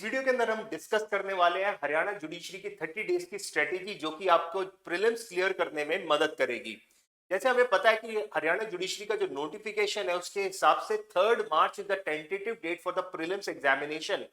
Video के अंदर हम डिस्कस करने वाले हैं हरियाणा जुडिशरी की 30 डेज की स्ट्रेटेजी जो कि आपको प्रीलिम्स क्लियर करने में मदद करेगी। जैसे हमें पता है कि हरियाणा जुडिशरी का जो नोटिफिकेशन है उसके हिसाब से 3 March is the tentative date for the prelims examination.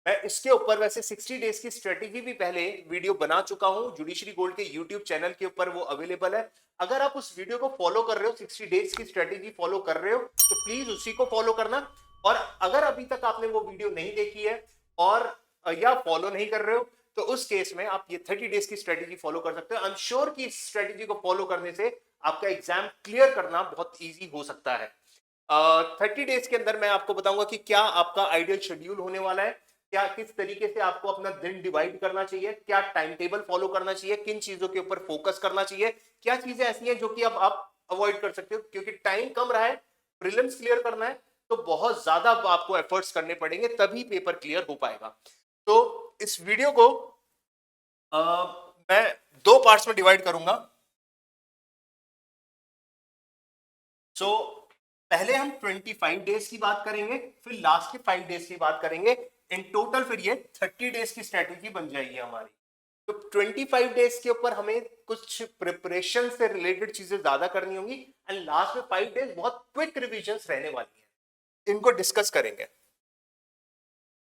मैं इसके ऊपर वैसे 60 डेज की स्ट्रेटेजी भी पहले वीडियो बना चुका हूं, जुडिशरी गोल्ड के यूट्यूब चैनल के ऊपर वो अवेलेबल है। अगर आप उस वीडियो को फॉलो कर रहे हो, 60 डेज की स्ट्रेटेजी फॉलो कर रहे हो, तो प्लीज उसी को फॉलो करना। और अगर अभी तक आपने वो वीडियो नहीं देखी है और या फॉलो नहीं कर रहे हो, तो उस केस में आप ये 30 डेज की स्ट्रेटेजी फॉलो कर सकते हो। आई एम श्योर कि इस स्ट्रेटेजी को फॉलो करने से आपका एग्जाम क्लियर करना बहुत इजी हो सकता है। 30 डेज के अंदर मैं आपको बताऊंगा कि क्या आपका आइडियल शेड्यूल होने वाला है, क्या किस तरीके से आपको अपना दिन डिवाइड करना चाहिए, क्या टाइम टेबल फॉलो करना चाहिए, किन चीजों के ऊपर फोकस करना चाहिए, क्या चीजें ऐसी हैं जो कि अब आप अवॉइड कर सकते हो, क्योंकि टाइम कम रहा है, प्रीलिम्स क्लियर करना है, तो बहुत ज्यादा आपको एफर्ट्स करने पड़ेंगे तभी पेपर क्लियर हो पाएगा। तो इस वीडियो को मैं 2 पार्ट्स में डिवाइड करूंगा। सो पहले हम 25 डेज की बात करेंगे, फिर लास्ट के 5 डेज की बात करेंगे। इन टोटल फिर ये 30 डेज की स्ट्रेटेजी बन जाएगी हमारी। तो 25 डेज के ऊपर हमें कुछ प्रिपरेशन से रिलेटेड चीजें ज्यादा करनी होंगी एंड लास्ट में 5 डेज बहुत क्विक रिविजन्स रहने वाली हैं, इनको डिस्कस करेंगे।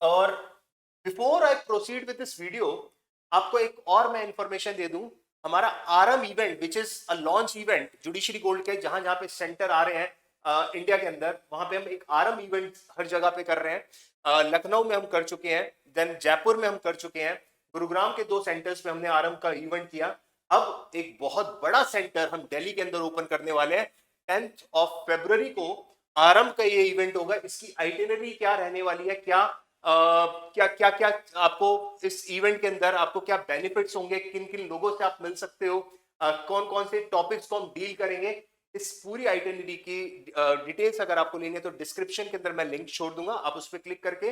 और before I proceed with this video, आपको एक और मैं इंफॉर्मेशन दे दूं। हमारा RM event which is a launch event judiciary gold के, जहां जहां पे सेंटर आ रहे हैं इंडिया के अंदर, वहां पे हम एक आरएम इवेंट हर जगह पे कर रहे हैं। लखनऊ में हम कर चुके हैं, देन जयपुर में हम कर चुके हैं, गुरुग्राम के 2 सेंटर्स पे हमने आरएम का इवेंट किया। अब एक बहुत बड़ा सेंटर हम दिल्ली के अंदर ओपन करने वाले हैं। 10th ऑफ February को आरएम का ये इवेंट होगा। इसकी आइटिनरी क्या रहने वाली है, क्या क्या क्या आपको इस इवेंट के अंदर आपको क्या बेनिफिट्स होंगे, किन किन लोगों से आप मिल सकते हो, कौन कौन से टॉपिक्स को हम डील करेंगे, इस पूरी आइटिनरी की डिटेल्स अगर आपको लेनी है तो डिस्क्रिप्शन के अंदर मैं लिंक छोड़ दूंगा, आप उस पर क्लिक करके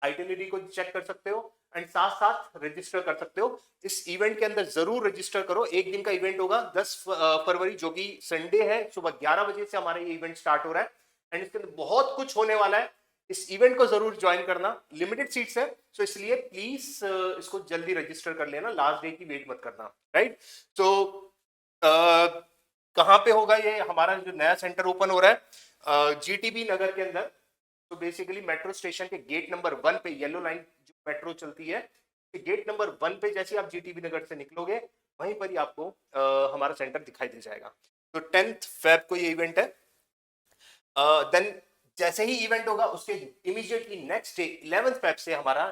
आइटिनरी को चेक कर सकते हो एंड साथ साथ रजिस्टर कर सकते हो। इस इवेंट के अंदर जरूर रजिस्टर करो। एक दिन का इवेंट होगा 10 फरवरी जो कि संडे है, सुबह 11 बजे से हमारा ये इवेंट स्टार्ट हो रहा है एंड इसके अंदर बहुत कुछ होने वाला है। इस इवेंट को जरूर ज्वाइन करना, लिमिटेड सीट्स है, सो इसलिए प्लीज इसको जल्दी रजिस्टर कर लेना, लास्ट डे की वेट मत करना, राइट। तो कहाँ पे होगा ये हमारा जो नया सेंटर ओपन हो रहा है, जीटीबी नगर के अंदर। तो बेसिकली मेट्रो स्टेशन के गेट नंबर 1 पे, येलो लाइन जो मेट्रो चलती है, गेट नंबर 1 पे जैसे आप जीटीबी नगर से निकलोगे वहीं पर ही आपको हमारा सेंटर दिखाई दे जाएगा। तो 10th Feb को ये इवेंट है। देन जैसे ही इवेंट होगा उसके immediately next day 11th Feb से हमारा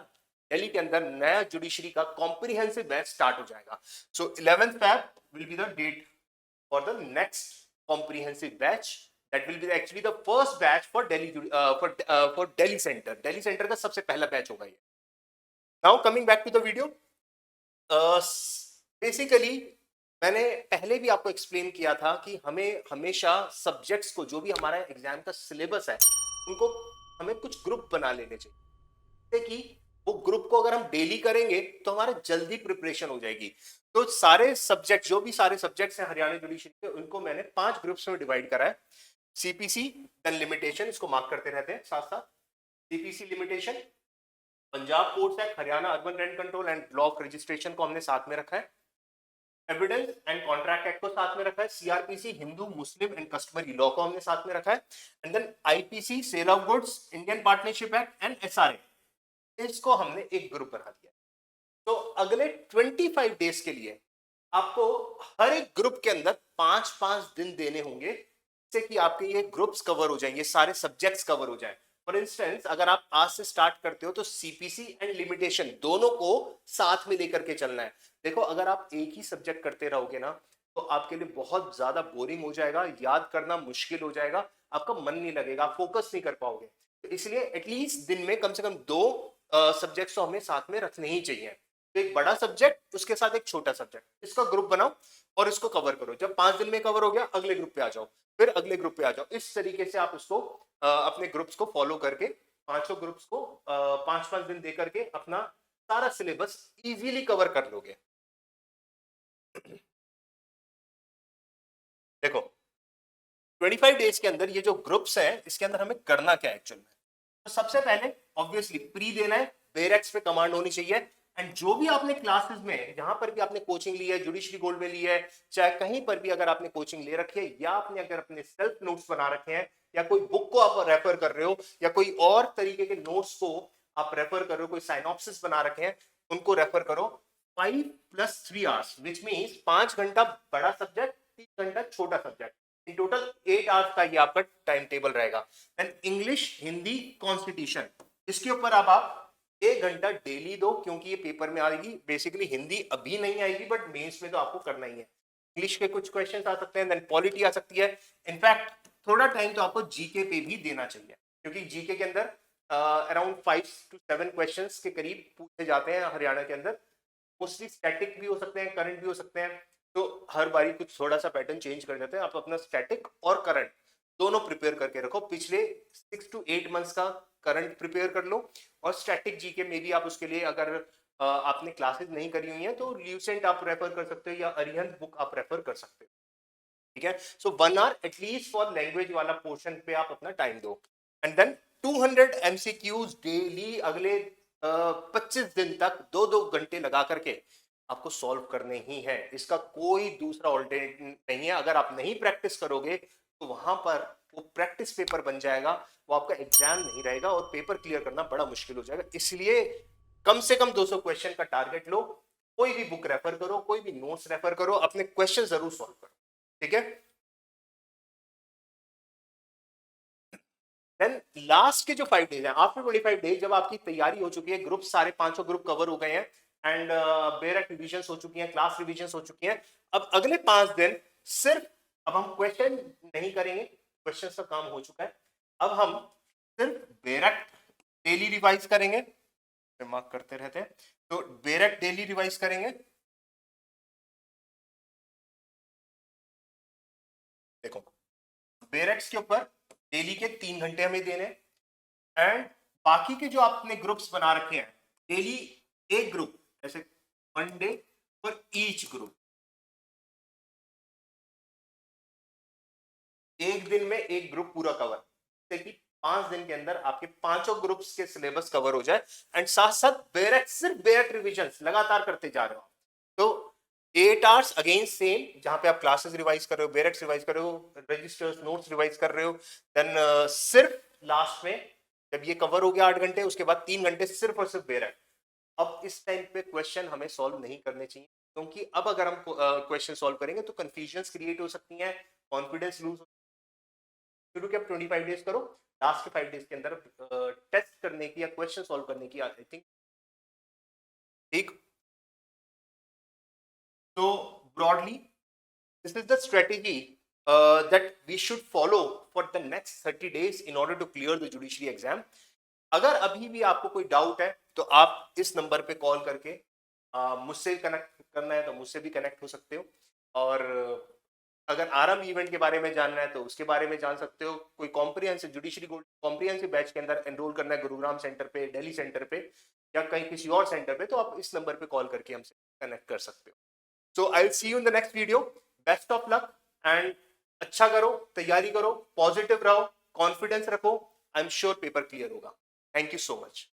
दिल्ली के अंदर नया जुडिशरी का कॉम्प्रिहेंसिव बैच स्टार्ट हो जाएगा। So 11th Feb will be the date for the next comprehensive batch. That will be actually the first batch for Delhi for Delhi Center. Delhi Center का सबसे पहला बैच होगा ये। Now coming back to the video, basically मैंने पहले भी आपको explain किया था कि हमें हमेशा सब्जेक्ट्स को, जो भी हमारा एग्जाम का सिलेबस है, उनको हमें कुछ ग्रुप बना लेने चाहिए कि वो ग्रुप को अगर हम डेली करेंगे तो हमारा जल्दी प्रिपरेशन हो जाएगी। तो सारे सब्जेक्ट, जो भी सारे सब्जेक्ट्स हैं हरियाणा जुडिशरी के, उनको मैंने 5 ग्रुप्स में डिवाइड करा है। सीपीसी देन लिमिटेशन, इसको मार्क करते रहते हैं साथ साथ। CPC limitation, Punjab courts act, Haryana urban rent control and law of registration को हमने साथ में रखा है। एविडेंस एंड कॉन्ट्रैक्ट एक्ट को साथ में रखा है। CrPC, Hindu Muslim and customary law को हमने साथ में रखा है। And then IPC, sale of goods, Indian partnership act and SRA, इसको हमने एक ग्रुप बना दिया। तो अगले 25 डेज के लिए आपको हर एक ग्रुप के अंदर 5-5 दिन देने होंगे, जिससे कि आपके ये ग्रुप्स कवर हो जाएंगे, सारे सब्जेक्ट्स कवर हो जाए। फॉर इंस्टेंस अगर आप आज से स्टार्ट करते हो तो सीपीसी एंड लिमिटेशन दोनों को साथ में लेकर के चलना है। देखो अगर आप एक ही सब्जेक्ट करते रहोगे ना तो आपके लिए बहुत ज्यादा बोरिंग हो जाएगा, याद करना मुश्किल हो जाएगा, आपका मन नहीं लगेगा, फोकस नहीं कर पाओगे। तो इसलिए एटलीस्ट दिन में कम से कम 2 सब्जेक्ट्स तो हमें साथ में रखने ही चाहिए। तो एक बड़ा सब्जेक्ट, उसके साथ एक छोटा सब्जेक्ट, इसका ग्रुप बनाओ और इसको कवर करो। जब 5 दिन में कवर हो गया अगले ग्रुप पे आ जाओ, फिर अगले ग्रुप पे आ जाओ। इस तरीके से आप इसको अपने ग्रुप्स को फॉलो करके, 500 ग्रुप्स को 5-5 दिन दे करके अपना सारा सिलेबस इजीली कवर कर लोगे। देखो 25 डेज के अंदर ये जो ग्रुप्स हैं इसके अंदर हमें करना क्या है एक्चुअल में। तो सबसे पहले ऑब्वियसली प्री देना है, बेरेक्स पे कमांड होनी चाहिए। एंड जो भी आपने क्लासेस में, जहां पर भी आपने कोचिंग ली है, जुडिशरी गोल्ड में ली है, चाहे कहीं पर भी अगर आपने कोचिंग ले रखी है, या आपने अगर अपने सेल्फ नोट्स बना रखे हैं, या कोई बुक को आप रेफर कर रहे हो, या कोई और तरीके के नोट्स को आप रेफर कर रहे हो, कोई साइनॉप्सिस बना रखे हैं, उनको रेफर करो। 5 + 3 आवर्स विच मीन्स 5 घंटा बड़ा सब्जेक्ट, 3 घंटा छोटा सब्जेक्ट, इन टोटल 8 आवर्स का ये आपका टाइम टेबल रहेगा। एंड इंग्लिश, हिंदी, कॉन्स्टिट्यूशन, इसके ऊपर अब आप 1 घंटा डेली दो, क्योंकि ये पेपर में आएगी। बेसिकली हिंदी अभी नहीं आएगी, बट मेंस में तो आपको करना ही है। इंग्लिश के कुछ क्वेश्चंस आ सकते हैं, देन पॉलिटी आ सकती है। इनफैक्ट थोड़ा टाइम तो आपको जीके पे भी देना चाहिए, क्योंकि जीके के अंदर अराउंड 5 to 7 क्वेश्चंस के करीब पूछे जाते हैं हरियाणा के अंदर। मोस्टली स्टैटिक भी हो सकते हैं, करंट भी हो सकते हैं, तो हर बारी कुछ थोड़ा सा पैटर्न चेंज कर देते हैं। आप अपना स्टैटिक और करंट दोनों प्रिपेयर करके रखो। पिछले 6 to 8 मंथ्स का करंट प्रिपेयर कर लो, और स्टैटिक जीके में भी आप उसके लिए अगर आपने क्लासेस नहीं करी हुई हैं तो ल्यूसेंट आप रेफर कर सकते हो, या अरिहंत बुक आप रेफर कर सकते हो। ठीक है, सो 1 आवर एटलीस्ट फॉर लैंग्वेज वाला पोर्शन पे आप अपना टाइम दो। एंड देन 200 MCQs डेली अगले 25 दिन तक 2-2 घंटे लगा करके आपको सॉल्व करने ही है। इसका कोई दूसरा ऑल्टरनेटिव नहीं है। अगर आप नहीं प्रैक्टिस करोगे तो वहां पर वो प्रैक्टिस पेपर बन जाएगा, वो आपका एग्जाम नहीं रहेगा, और पेपर क्लियर करना बड़ा मुश्किल हो जाएगा। इसलिए कम से कम 200 क्वेश्चन का टारगेट लो। कोई भी बुक रेफर करो, कोई भी नोट्स रेफर करो, अपने क्वेश्चन जरूर सॉल्व करो। ठीक है, देन लास्ट के जो 5 डेज हैं, आफ्टर 25 डेज, जब आपकी तैयारी हो चुकी है, ग्रुप सारे 500 ग्रुप कवर हो गए हैं, एंड बेरक रिविजन हो चुकी हैं, क्लास रिविजन हो चुकी हैं, अब अगले 5 दिन सिर्फ, अब हम क्वेश्चन नहीं करेंगे, क्वेश्चन का काम हो चुका है। अब हम सिर्फ बेरक डेली रिवाइज करेंगे, मार्क करते रहते हैं, तो बेरक डेली रिवाइज करेंगे। देखो, बेरक्स के ऊपर डेली के 3 घंटे हमें देने, एंड बाकी के जो आपने ग्रुप्स बना रखे हैं, डेली एक ग्रुप, ऐसे 1 डे फॉर ईच ग्रुप, एक दिन में एक ग्रुप पूरा कवर, जैसे कि 5 दिन के अंदर आपके 5 ग्रुप्स के सिलेबस कवर हो जाए, एंड साथ साथ बेरक, सिर्फ बेरक रिविजन लगातार करते जा रहे हो। तो 8 आवर्स अगेन सेम, जहां पे आप क्लासेस रिवाइज कर रहे हो, बेरक्स रिवाइज कर रहे हो, रजिस्टर्स नोट्स रिवाइज कर रहे हो, देन सिर्फ लास्ट में जब ये कवर हो गया 8 घंटे, उसके बाद 3 घंटे सिर्फ और सिर्फ बेरक। अब इस टाइम पे क्वेश्चन हमें सॉल्व नहीं करने चाहिए, क्योंकि अब अगर हम क्वेश्चन सॉल्व करेंगे तो कंफ्यूजन क्रिएट हो सकती हैं, कॉन्फिडेंस लूज। शुरू के आप 25 डेज करो, लास्ट के 5 डेज के अंदर टेस्ट करने की या क्वेश्चन सॉल्व करने की, आई थिंक। ठीक, तो broadly this is the strategy that we should follow for the next 30 days in order to clear the judiciary exam. अगर अभी भी आपको कोई डाउट है तो आप इस नंबर पे कॉल करके मुझसे कनेक्ट करना है तो मुझसे भी कनेक्ट हो सकते हो, और अगर आरएम इवेंट के बारे में जानना है तो उसके बारे में जान सकते हो। कोई comprehensive judiciary gold comprehensive batch के अंदर एनरोल करना है गुरुग्राम सेंटर पे, दिल्ली सेंटर पे, या कहीं किसी और सेंटर पे, तो आप इस नंबर पे कॉल करके हमसे कनेक्ट कर सकते हो। So I will see you in the next video. Best of luck, and अच्छा करो, तैयारी करो, पॉजिटिव रहो, कॉन्फिडेंस रखो। I am sure paper clear होगा। Thank you so much.